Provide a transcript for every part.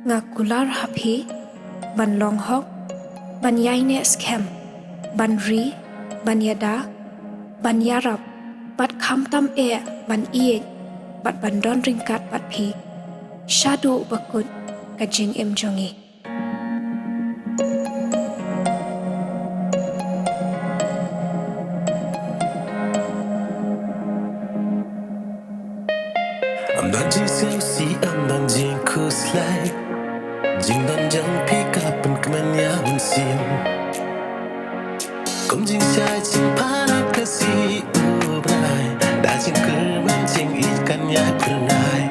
Ngakular hapi, ban longhok, ban yaine scam, ban ri, ban yada, ban yarap, bat kham tam ban iek, bat ban don ringkat bat pi, shadu bakut, kajing jongi. I'm not just see, I'm not just kuslai. Jing don jang pick up and come and yawn sim. Come jing shai jing para kasi ubrai. Da jing kerman jing ikan ya pernai.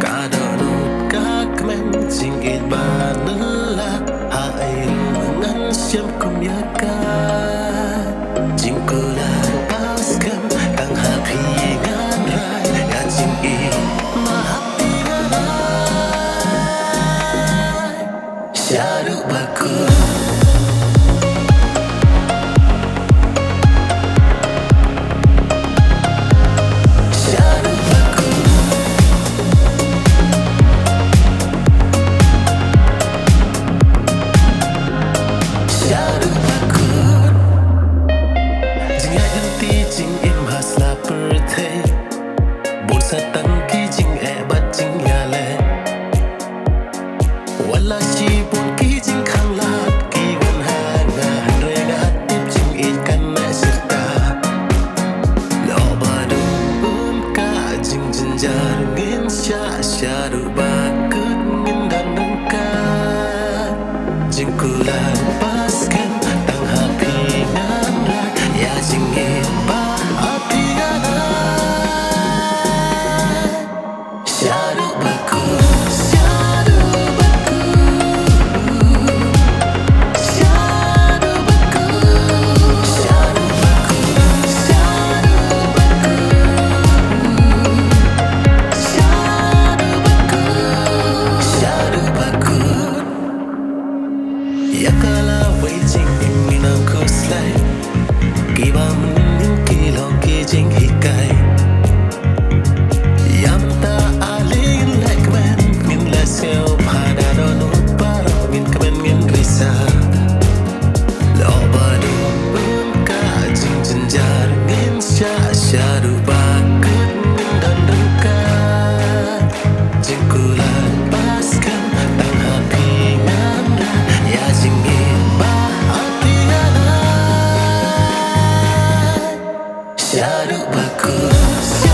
Kada rut kakmen jing it banela. Hai rungan siam kum yaka. Jing kula paskan tang happy ngan rai. Ya jing it mahapi Shadow bakut Shadow bakut ngindang dengkat jingkulan paskan tang hapi nandra ya jingin ba api ana Shadow bakut Yakala waiting in minam kuslai Kiba menin kilo kijing hikai Yamta alin like man Min lasyo pada donut paro Min kemen min risa Loba dun ka jing jenjar Min syadu bakut min dan dengkat Jingkulan paskan tang hapi ngandra Ya jingin ba api ana Shadow bakut